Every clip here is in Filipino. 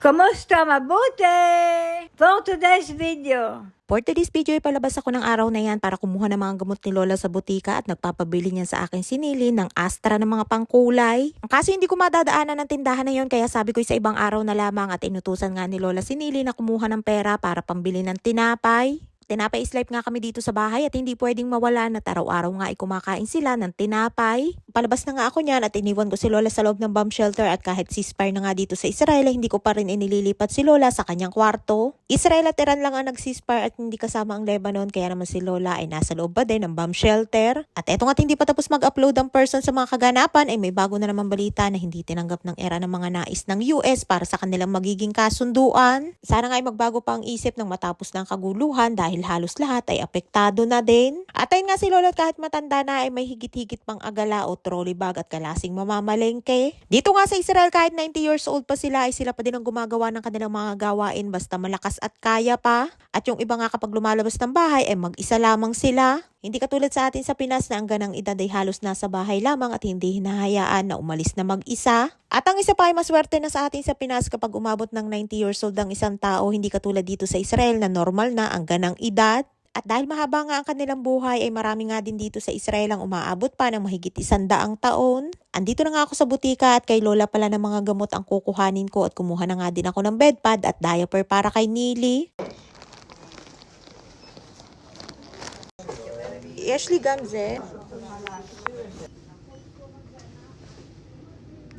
Kumusta? Mabuti! For today's video. For today's video ay palabas ako ng araw na yan para kumuha ng mga gamot ni Lola sa butika at nagpapabili niya sa akin sinili ng Astra ng mga pangkulay. Kaso hindi ko madadaanan ng tindahan na yon kaya sabi ko sa ibang araw na lamang at inutusan nga ni Lola sinili na kumuha ng pera para pambili ng tinapay. Tinapay is life nga kami dito sa bahay at hindi pwedeng mawala na araw-araw nga ay kumakain sila ng tinapay. Palabas na nga ako niyan at iniwan ko si Lola sa loob ng bomb shelter at kahit ceasefire na nga dito sa Israel ay hindi ko pa rin inililipat si Lola sa kanyang kwarto. Israel at Iran lang ang nag-ceasefire at hindi kasama ang Lebanon kaya naman si Lola ay nasa loob pa din ng bomb shelter. At eto nga't hindi pa tapos mag-upload ang person sa mga kaganapan ay may bago na naman balita na hindi tinanggap ng Iran ng mga nais ng US para sa kanilang magiging kasunduan. Sana nga ay magbago pa ang isip ng matapos ng kaguluhan dahil halos lahat ay apektado na din. At ayun nga si Lola kahit matanda na ay may higit-higit pang agala o trolley bag at kalasing mamamalengke. Dito nga sa Israel kahit 90 years old pa sila ay sila pa din ang gumagawa ng kanilang mga gawain basta malakas at kaya pa. At yung iba nga kapag lumalabas ng bahay ay mag-isa lamang sila. Hindi katulad sa atin sa Pinas na ang ganang edad ay halos nasa bahay lamang at hindi hinahayaan na umalis na mag-isa. At ang isa pa ay maswerte na sa atin sa Pinas kapag umabot ng 90 years old ang isang tao, hindi katulad dito sa Israel na normal na ang ganang edad. At dahil mahaba nga ang kanilang buhay ay marami nga din dito sa Israel ang umaabot pa ng mahigit 100 taon. Andito na nga ako sa butika at kay Lola pala ng mga gamot ang kukuhanin ko at kumuha na nga din ako ng bedpad at diaper para kay Nili. Ashley Gamze.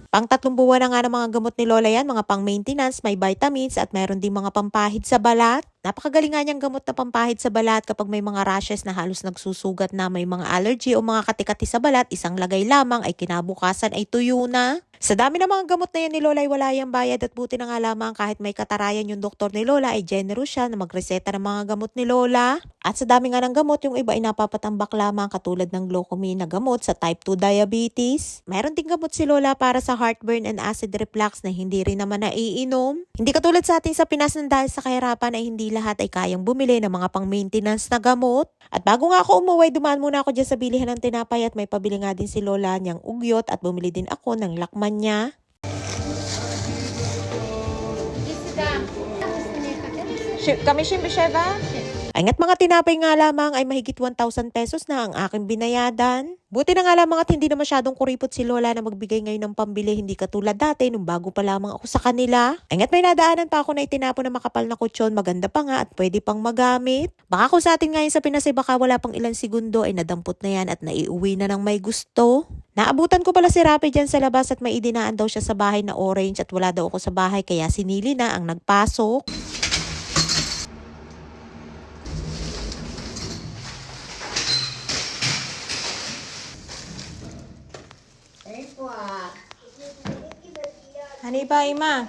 Pang 3 buwan na nga ng mga gamot ni Lola yan, mga pang maintenance, may vitamins at mayroon din mga pampahid sa balat. Napakagaling nga niyang gamot na pampahid sa balat kapag may mga rashes na halos nagsusugat na may mga allergy o mga katikati sa balat, isang lagay lamang ay kinabukasan ay tuyo na. Sa dami ng mga gamot na yan ni Lola ay wala yung bayad at buti na nga lamang kahit may katarayan yung doktor ni Lola ay generous siya na magreseta ng mga gamot ni Lola. At sa dami nga ng gamot, yung iba ay napapatambak lamang katulad ng glucomine na gamot sa type 2 diabetes. Mayroon ding gamot si Lola para sa heartburn and acid reflux na hindi rin naman naiinom. Hindi katulad sa atin sa Pinas na dahil sa kahirapan ay hindi lahat ay kayang bumili ng mga pang-maintenance na gamot. At bago nga ako umuwi, dumaan muna ako dyan sa bilihan ng tinapay at may pabili nga din si Lola niyang ugyot at bumili din ako ng lakman niya. Kami Bisheva? Ay nga't mga tinapay nga lamang ay mahigit 1,000 pesos na ang aking binayadan. Buti na nga lamang at hindi na masyadong kuripot si Lola na magbigay ngayon ng pambili, hindi katulad dati nung bago pa lamang ako sa kanila. Ay nga't may nadaanan pa ako na itinapon na makapal na kutsyon, maganda pa nga at pwede pang magamit. Baka kung sa atin ngayon sa Pinas ay baka wala pang ilang segundo ay nadampot na yan at naiuwi na ng may gusto. Naabutan ko pala si Rapi dyan sa labas at may idinaan daw siya sa bahay na orange at wala daw ako sa bahay kaya sinili na ang nagpasok. Hani ba, Ima?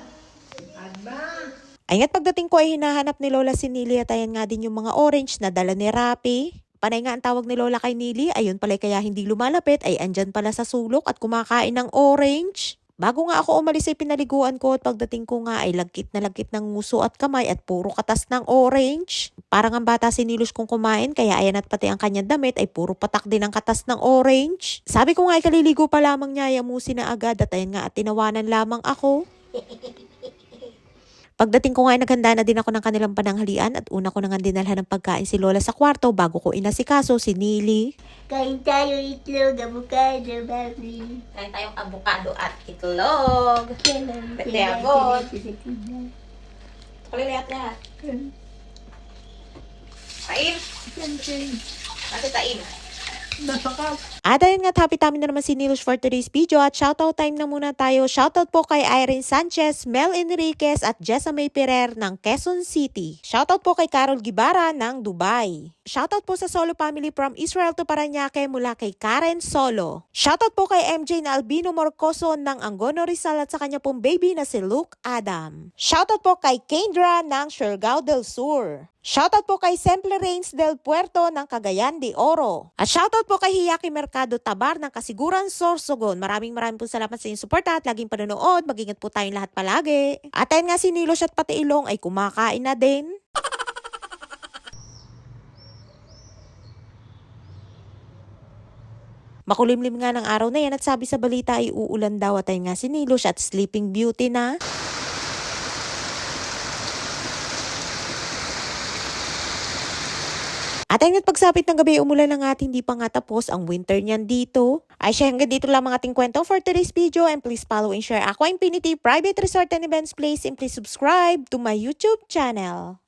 Ay nga't pagdating ko ay hinahanap ni Lola si Nili at ayan nga din yung mga orange na dala ni Rapi. Panay nga ang tawag ni Lola kay Nili, ayun pala kaya hindi lumalapit ay andyan pala sa sulok at kumakain ng orange. Bago nga ako umalis ay pinaliguan ko at pagdating ko nga ay lagkit na lagkit ng nguso at kamay at puro katas ng orange. Parang ang bata sinilos kong kumain kaya ayan at pati ang kanyang damit ay puro patak din ang katas ng orange. Sabi ko nga ay kaliligo pa lamang niya, yamusin na agad at ayan nga at tinawanan lamang ako. Pagdating ko nga ay naghanda na din ako ng kanilang pananghalian at una ko na nga dinalhan ng pagkain si Lola sa kwarto bago ko inasikaso si Nili. Kain tayo itlog, avocado, babi. Kain tayong avocado at itlog. Pwede abot. Kulilayat niya. Tain. Ate tain. At ayun nga, happy time na naman si Nilos for today's video at shoutout time na muna tayo. Shoutout po kay Irene Sanchez, Mel Enriquez at Jessa May Perer ng Quezon City. Shoutout po kay Carol Gibara ng Dubai. Shoutout po sa Solo family from Israel to Paranaque mula kay Karen Solo. Shoutout po kay MJ na Albino Morcoso ng Angono Rizal at sa kanya pong baby na si Luke Adam. Shoutout po kay Kendra ng Siargao del Sur. Shoutout po kay Simple Rains del Puerto ng Cagayan de Oro. At shoutout po kay Hiyaki Mercado Tabar ng Kasiguran, Sorsogon. Maraming po salamat sa inyong suporta at laging panonood. Mag-ingat po tayong lahat palagi. At ayun nga si Nilos at pati Ilong ay kumakain na din. Makulimlim nga ng araw na yan at sabi sa balita ay uulan daw at ayun nga si Nilos at Sleeping Beauty na. At ayun, at pagsapit ng gabi, umulan na nga at hindi pa nga tapos ang winter niyan dito. Ay siya, hanggang dito lang mga ating kwento for today's video, and please follow and share Aqua Infinity Private Resort and Events Place, and please subscribe to my YouTube channel.